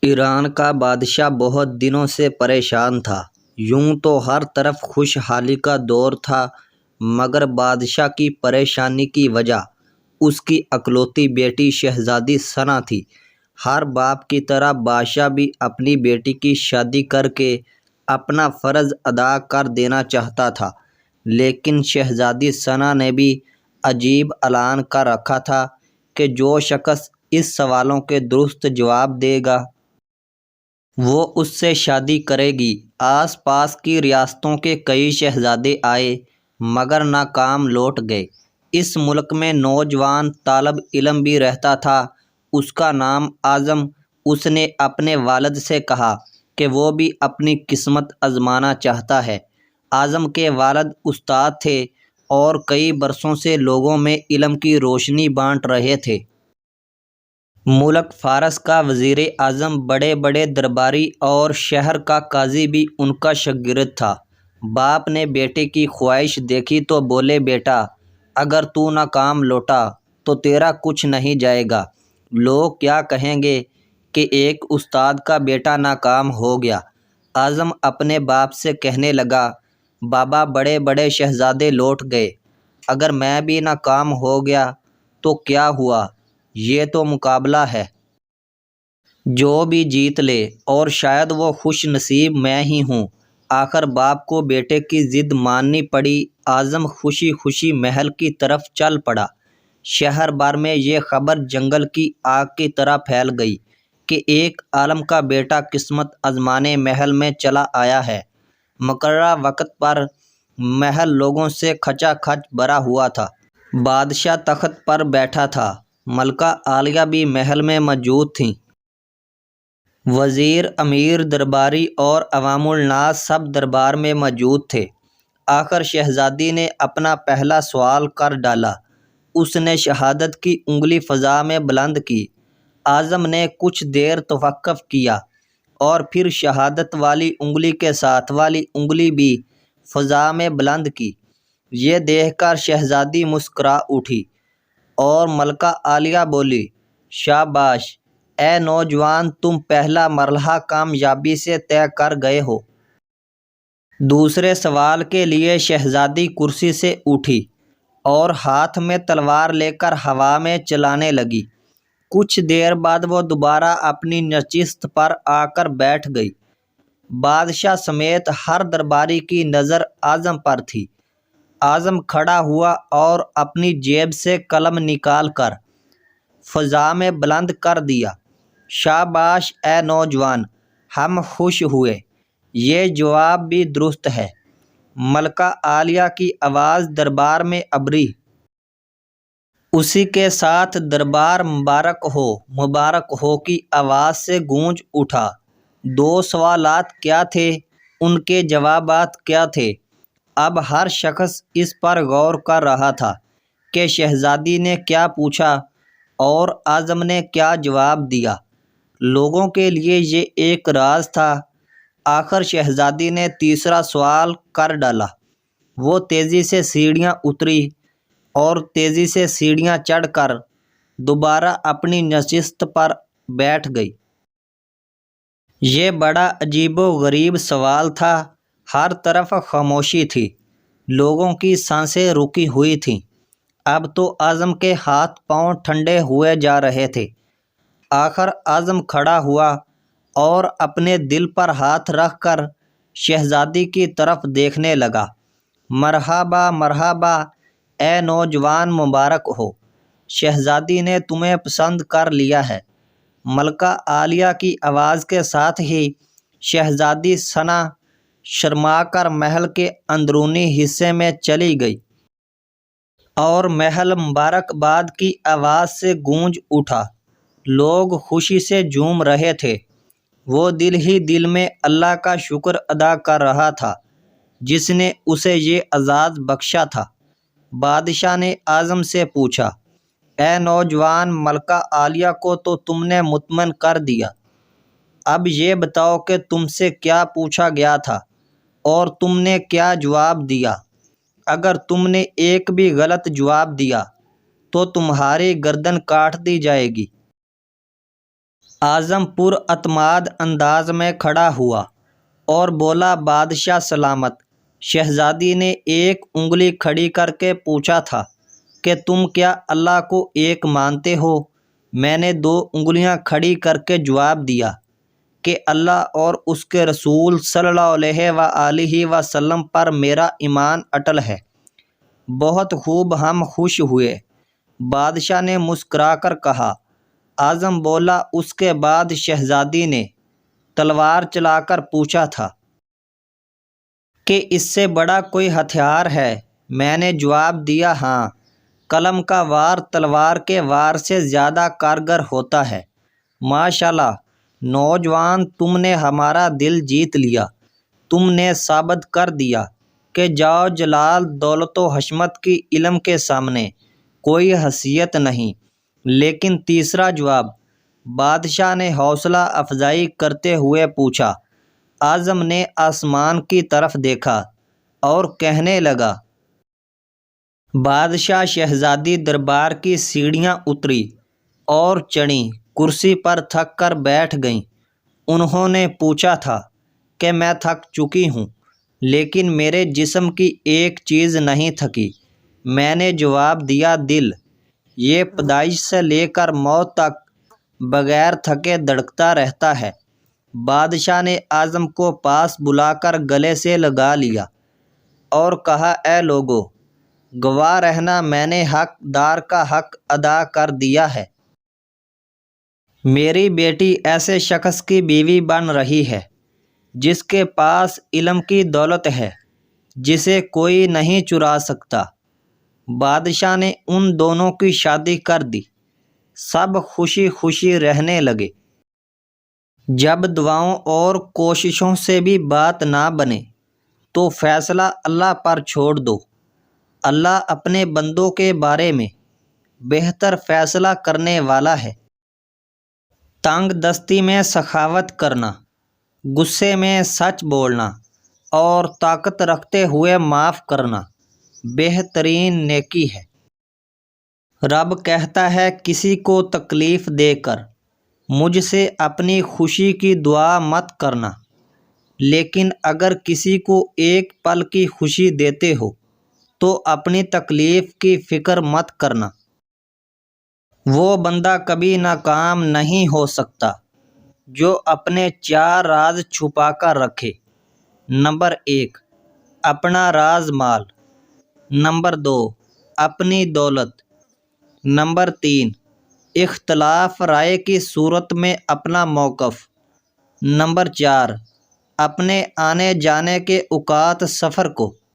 ایران کا بادشاہ بہت دنوں سے پریشان تھا۔ یوں تو ہر طرف خوشحالی کا دور تھا، مگر بادشاہ کی پریشانی کی وجہ اس کی اکلوتی بیٹی شہزادی ثنا تھی۔ ہر باپ کی طرح بادشاہ بھی اپنی بیٹی کی شادی کر کے اپنا فرض ادا کر دینا چاہتا تھا، لیکن شہزادی ثنا نے بھی عجیب اعلان کر رکھا تھا کہ جو شخص اس سوالوں کے درست جواب دے گا وہ اس سے شادی کرے گی۔ آس پاس کی ریاستوں کے کئی شہزادے آئے مگر ناکام لوٹ گئے۔ اس ملک میں نوجوان طالب علم بھی رہتا تھا، اس کا نام اعظم۔ اس نے اپنے والد سے کہا کہ وہ بھی اپنی قسمت آزمانا چاہتا ہے۔ اعظم کے والد استاد تھے اور کئی برسوں سے لوگوں میں علم کی روشنی بانٹ رہے تھے۔ ملک فارس کا وزیر اعظم، بڑے بڑے درباری اور شہر کا قاضی بھی ان کا شاگرد تھا۔ باپ نے بیٹے کی خواہش دیکھی تو بولے، بیٹا اگر تو ناکام لوٹا تو تیرا کچھ نہیں جائے گا۔ لوگ کیا کہیں گے کہ ایک استاد کا بیٹا ناکام ہو گیا۔ اعظم اپنے باپ سے کہنے لگا، بابا بڑے بڑے شہزادے لوٹ گئے، اگر میں بھی ناکام ہو گیا تو کیا ہوا، یہ تو مقابلہ ہے۔ جو بھی جیت لے، اور شاید وہ خوش نصیب میں ہی ہوں۔ آخر باپ کو بیٹے کی ضد ماننی پڑی۔ اعظم خوشی خوشی محل کی طرف چل پڑا۔ شہر بھر میں یہ خبر جنگل کی آگ کی طرح پھیل گئی کہ ایک عالم کا بیٹا قسمت آزمانے محل میں چلا آیا ہے۔ مقررہ وقت پر محل لوگوں سے کھچا کھچ بھرا ہوا تھا۔ بادشاہ تخت پر بیٹھا تھا، ملکہ عالیہ بھی محل میں موجود تھیں۔ وزیر، امیر، درباری اور عوام الناس سب دربار میں موجود تھے۔ آخر شہزادی نے اپنا پہلا سوال کر ڈالا۔ اس نے شہادت کی انگلی فضا میں بلند کی۔ اعظم نے کچھ دیر توقف کیا اور پھر شہادت والی انگلی کے ساتھ والی انگلی بھی فضا میں بلند کی۔ یہ دیکھ کر شہزادی مسکرا اٹھی اور ملکہ عالیہ بولی، شاباش اے نوجوان، تم پہلا مرحلہ کامیابی سے طے کر گئے ہو۔ دوسرے سوال کے لیے شہزادی کرسی سے اٹھی اور ہاتھ میں تلوار لے کر ہوا میں چلانے لگی۔ کچھ دیر بعد وہ دوبارہ اپنی نشست پر آ کر بیٹھ گئی۔ بادشاہ سمیت ہر درباری کی نظر اعظم پر تھی۔ اعظم کھڑا ہوا اور اپنی جیب سے قلم نکال کر فضا میں بلند کر دیا۔ شاباش اے نوجوان، ہم خوش ہوئے، یہ جواب بھی درست ہے۔ ملکہ عالیہ کی آواز دربار میں ابھری۔ اسی کے ساتھ دربار مبارک ہو کی آواز سے گونج اٹھا۔ دو سوالات کیا تھے، ان کے جوابات کیا تھے؟ اب ہر شخص اس پر غور کر رہا تھا کہ شہزادی نے کیا پوچھا اور اعظم نے کیا جواب دیا۔ لوگوں کے لیے یہ ایک راز تھا۔ آخر شہزادی نے تیسرا سوال کر ڈالا۔ وہ تیزی سے سیڑھیاں اتری اور تیزی سے سیڑھیاں چڑھ کر دوبارہ اپنی نشست پر بیٹھ گئی۔ یہ بڑا عجیب و غریب سوال تھا۔ ہر طرف خاموشی تھی، لوگوں کی سانسیں رکی ہوئی تھیں۔ اب تو اعظم کے ہاتھ پاؤں ٹھنڈے ہوئے جا رہے تھے۔ آخر اعظم کھڑا ہوا اور اپنے دل پر ہاتھ رکھ کر شہزادی کی طرف دیکھنے لگا۔ مرحبا مرحبا اے نوجوان، مبارک ہو، شہزادی نے تمہیں پسند کر لیا ہے۔ ملکہ عالیہ کی آواز کے ساتھ ہی شہزادی ثنا شرما کر محل کے اندرونی حصے میں چلی گئی اور محل مبارکباد کی آواز سے گونج اٹھا۔ لوگ خوشی سے جھوم رہے تھے۔ وہ دل ہی دل میں اللہ کا شکر ادا کر رہا تھا جس نے اسے یہ اعزاز بخشا تھا۔ بادشاہ نے اعظم سے پوچھا، اے نوجوان، ملکہ عالیہ کو تو تم نے مطمئن کر دیا، اب یہ بتاؤ کہ تم سے کیا پوچھا گیا تھا اور تم نے کیا جواب دیا؟ اگر تم نے ایک بھی غلط جواب دیا تو تمہاری گردن کاٹ دی جائے گی۔ اعظم پر اعتماد انداز میں کھڑا ہوا اور بولا، بادشاہ سلامت۔ شہزادی نے ایک انگلی کھڑی کر کے پوچھا تھا کہ تم کیا اللہ کو ایک مانتے ہو؟ میں نے 2 انگلیاں کھڑی کر کے جواب دیا کہ اللہ اور اس کے رسول صلی اللہ علیہ وآلہ وسلم پر میرا ایمان اٹل ہے۔ بہت خوب، ہم خوش ہوئے، بادشاہ نے مسکرا کر کہا۔ اعظم بولا، اس کے بعد شہزادی نے تلوار چلا کر پوچھا تھا کہ اس سے بڑا کوئی ہتھیار ہے؟ میں نے جواب دیا، ہاں، قلم کا وار تلوار کے وار سے زیادہ کارگر ہوتا ہے۔ ماشاءاللہ نوجوان، تم نے ہمارا دل جیت لیا۔ تم نے ثابت کر دیا کہ جاؤ جلال، دولت و حشمت کی علم کے سامنے کوئی حیثیت نہیں۔ لیکن تیسرا جواب؟ بادشاہ نے حوصلہ افزائی کرتے ہوئے پوچھا۔ اعظم نے آسمان کی طرف دیکھا اور کہنے لگا۔ بادشاہ شہزادی دربار کی سیڑھیاں اتری اور چڑھیں، کرسی پر تھک کر بیٹھ گئیں۔ انہوں نے پوچھا تھا کہ میں تھک چکی ہوں، لیکن میرے جسم کی ایک چیز نہیں تھکی۔ میں نے جواب دیا، دل۔ یہ پیدائش سے لے کر موت تک بغیر تھکے دھڑکتا رہتا ہے۔ بادشاہ نے اعظم کو پاس بلا کر گلے سے لگا لیا اور کہا، اے لوگو، گواہ رہنا، میں نے حقدار کا حق ادا کر دیا ہے۔ میری بیٹی ایسے شخص کی بیوی بن رہی ہے جس کے پاس علم کی دولت ہے جسے کوئی نہیں چرا سکتا۔ بادشاہ نے ان دونوں کی شادی کر دی۔ سب خوشی خوشی رہنے لگے۔ جب دعاؤں اور کوششوں سے بھی بات نہ بنے تو فیصلہ اللہ پر چھوڑ دو۔ اللہ اپنے بندوں کے بارے میں بہتر فیصلہ کرنے والا ہے۔ تنگ دستی میں سخاوت کرنا، غصے میں سچ بولنا اور طاقت رکھتے ہوئے معاف کرنا بہترین نیکی ہے۔ رب کہتا ہے، کسی کو تکلیف دے کر مجھ سے اپنی خوشی کی دعا مت کرنا، لیکن اگر کسی کو ایک پل کی خوشی دیتے ہو تو اپنی تکلیف کی فکر مت کرنا۔ وہ بندہ کبھی ناکام نہیں ہو سکتا جو اپنے 4 راز چھپا کر رکھے۔ نمبر 1، اپنا راز مال۔ نمبر 2، اپنی دولت۔ نمبر 3، اختلاف رائے کی صورت میں اپنا موقف۔ نمبر 4، اپنے آنے جانے کے اوقات سفر کو